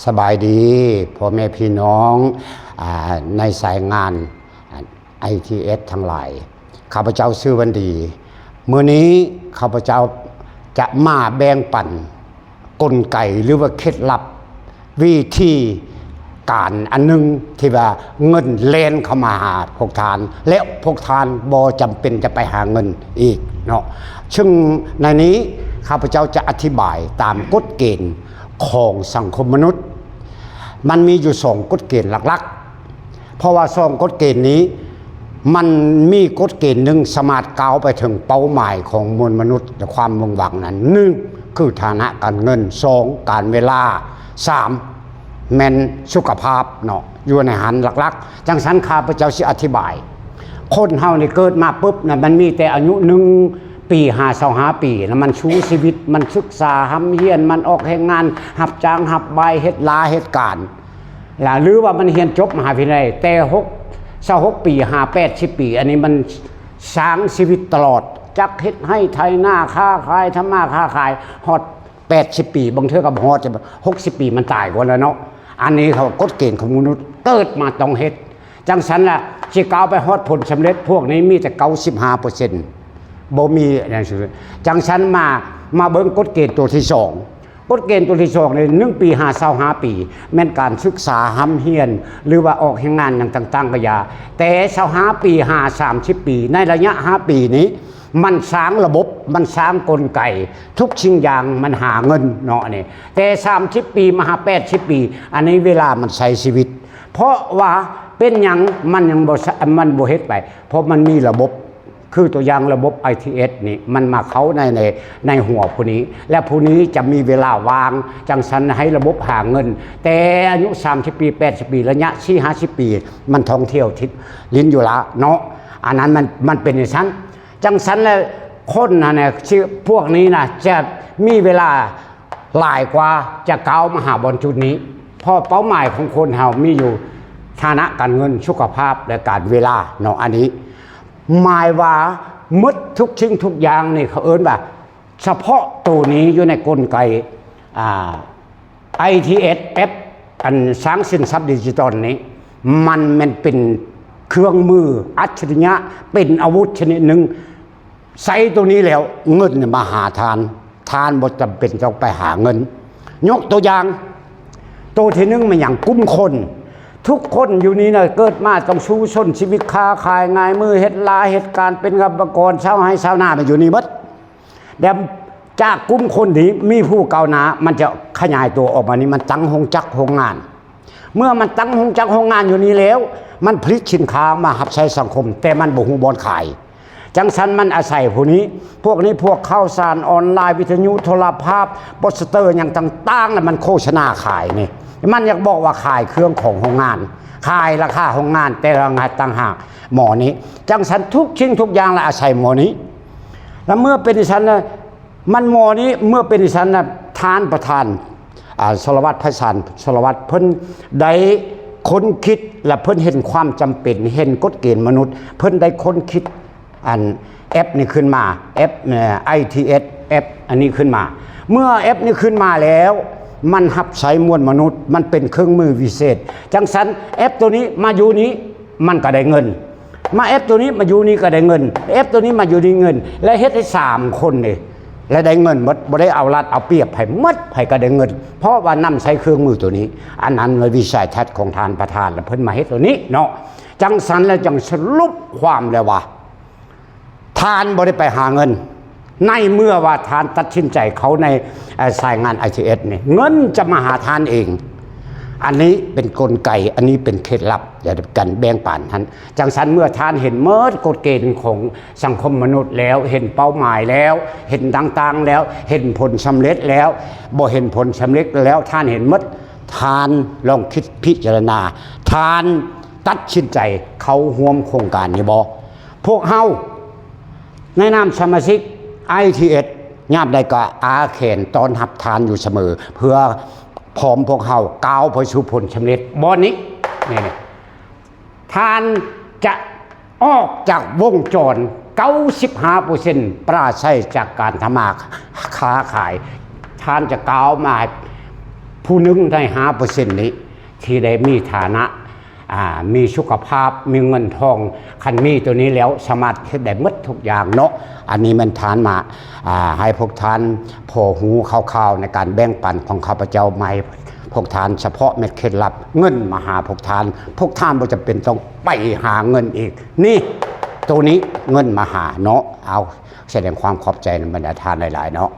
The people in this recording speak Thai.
สบายดีพ่อแม่พี่น้องในสายงาน ITS ทั้งหลายข้าพเจ้าชื่อวันดีมื้อนี้ข้าพเจ้าจะมาแบ่งปันกลไกหรือว่าเคล็ดลับวิธีการอันนึงที่ว่าเงินแล่นเข้ามาหาพวกทานและพวกทานบ่จำเป็นจะไปหาเงินอีกเนาะซึ่งในนี้ข้าพเจ้าจะอธิบายตามกฎเกณฑ์ของสังคมมนุษย์มันมีอยู่2กฎเกณฑ์หลักๆเพราะว่า2กฎเกณฑ์นี้มันมีกฎเกณฑ์หนึ่งสามารถก้าวไปถึงเป้าหมายของมวลมนุษย์และความมุ่งหวังนั้น1คือฐานะการเงิน2การเวลา3แม่นสุขภาพเนาะอยู่ในหันหลักๆจังสันข้าพเจ้าสิอธิบายคนเฮานี่เกิดมาปุ๊บน่ะมันมีแต่อายุ1 ปี5-25 ปีแล้วมันชูชีวิตมันศึกษาหำเฮียนมันออกแห่งงานหับจ้างหับใบเฮ็ดลาเฮ็ดการหรือว่ามันเรียนจบมหาวิทยาลัยแต่26 ปี50 ปีอันนี้มันสร้างชีวิตตลอดจักเฮ็ดให้ไทยหน้าค้าขายทำมาค้าขายฮอด80 ปีบางเทื่อก็ฮอดจะ60 ปีมันตายก่อนแล้วเนาะอันนี้เขากฎเกณฑ์ของมนุษย์เกิดมาต้องเฮ็ดจังซั่นล่ะสิก้าวไปฮอดผลสำเร็จพวกนี้มีแต่ 95% บ่มีอย่างซื่อจังชั้นมาเบิ่งกฎเกณฑ์ตัวที่2กฎเกณฑ์ตัวที่2ใน1 ปี5-25 ปีแม่นการศึกษาหำเฮียนหรือว่าออกแห่งงานอย่างต่างๆก็อย่าแต่25 ปี30 ปีในระยะ5 ปีนี้มันสร้างระบบมันสร้างกลไกทุกสิ่งอย่างมันหาเงินเนาะนี่แต่30 ปีมา80 ปีอันนี้เวลามันใช้ชีวิตเพราะว่าเป็นหยังมันยังบ่เฮ็ดไปเพราะมันมีระบบคือตัวอย่างระบบ ITS นี่มันมาเข้าในหัวผู้นี้และผู้นี้จะมีเวลาวางจังสันให้ระบบหาเงินแต่อายุ30 ปี80 ปีระยะ40-50 ปีมันท่องเที่ยวทิศลิ้นอยู่ละเนาะอันนั้นมันเป็นอย่างนั้นจังสันแล้วคนนะเนี่ยชื่อพวกนี้นะจะมีเวลาหลายกว่าจะก้าวมาหาบนจุดนี้เพราะเป้าหมายของคนเฮามีอยู่ฐานะการเงินสุขภาพและการเวลาเนาะอันนี้หมายว่ามุดทุกชิ้นทุกอย่างนี่เขาเอิ้นว่าเฉพาะตัวนี้อยู่ในกลไกITS แอปอันสร้างสินทรัพย์ดิจิตอลนี้มันเป็นเครื่องมืออัจฉริยะเป็นอาวุธชนิดหนึ่งใส่ตัวนี้แล้วเงินมาหาทานบ่จำเป็นต้องไปหาเงินยกตัวอย่างตัวที่1มันอย่างกลุ่มคนทุกคนอยู่นี้นะเกิดมาต้องสู้ชนชีวิตค้าขายงายมือเฮ็ดลาเหตุการณ์เป็นกรรมกรชาวไร่ชาวนามันอยู่นี่หมดแต่จากกลุ่มคนนี้มีผู้ก้าวหน้ามันจะขยายตัวออกมานี่มันตั้งโรงจักรโรงงานเมื่อมันตั้งโรงจักรโรงงานอยู่นี้แล้วมันผลิตสินค้ามารับใช้สังคมแต่มันบ่ฮู้บ่อนขายจังสันมันอาศัยพวกนี้พวกข่าวสารออนไลน์วิทยุโทรทัศน์โปสเตอร์อย่างต่างๆแล้วมันโฆษณาขายนี่มันอยากบอกว่าขายเครื่องของโรงงานขายราคาโรงงานแต่ราคาต่างหากหมอนี้จังสันทุกชิ้นทุกอย่างละอาศัยหมอนี้แล้วเมื่อเป็นดิฉันนะมันหมอนี้เมื่อเป็นดิฉันนะทานประธานสารวัตรไพศาลสารวัตรเพิ่นได้ค้นคิดและเพิ่นเห็นความจำเป็นเห็นกฎเกณฑ์มนุษย์เพิ่นได้ค้นคิดอันแอปนี้ขึ้นมาแอปITS แอปอันนี้ขึ้นมาเมื่อแอปนี้ขึ้นมาแล้วมันหับใช้มวลมนุษย์มันเป็นเครื่องมือวิเศษจังสันแอปตัวนี้มาอยู่นี้มันก็ได้เงินมาแอปตัวนี้มาอยู่นี้ก็ได้เงินแอปตัวนี้มาอยู่นี้เงินและเฮ็ดให้3 คนนี่และได้เงินหมดบ่ได้เอารัดเอาเปรียบให้หมดให้ก็ได้เงินเพราะว่านำใช้เครื่องมือตัวนี้อันนั้นเป็นวิสัยทัศน์ของทานประธานและเพิ่นมาเฮ็ดตัวนี้เนาะจังสันแล้วจังสรุปความแล้วว่าทานบ่ได้ไปหาเงินในเมื่อว่าทานตัดสินใจเขาในสายงาน ITS นี่เงินจะมาหาทานเองอันนี้เป็นกลไกอันนี้เป็นเคล็ดลับอย่ากันแบ่งปันท่านจังสันเมื่อทานเห็นเมื่อกฎเกณฑ์ของสังคมมนุษย์แล้วเห็นเป้าหมายแล้วเห็นต่างๆแล้วเห็นผลสำเร็จแล้วบ่เห็นผลสำเร็จแล้วท่านเห็นหมดทานลองคิดพิจารณาทานตัดสินใจเขาร่วมโครงการนี้บ่พวกเฮาในนามสมาชิกITS ยามใดก็อาเขนตอนหับทานอยู่เสมอเพื่อพร้อมพวกเขาก้าวไปสู่ผลสำเร็จบอนนี้นี่ทานจะออกจากวงจร 95% ปราศจากการทำมาค้าขายทานจะก้าวมา ผู้หนึงได้5%นี้ที่ได้มีฐานะมีสุขภาพมีเงินทองคันมีตัวนี้แล้วสามารถเฮ็ดได้หมดทุกอย่างเนาะอันนี้มันทานมาให้พวกท่านพอหูข่าวๆในการแบ่งปันของข้าพเจ้าใหม่พวกท่านเฉพาะเม็ดเคล็ดลับเงินมาหาพวกท่านบ่จำเป็นต้องไปหาเงินอีกนี่ตัวนี้เงินมาหาเนาะเอาแสดงความขอบใจในบรรดาทานหลายๆเนาะ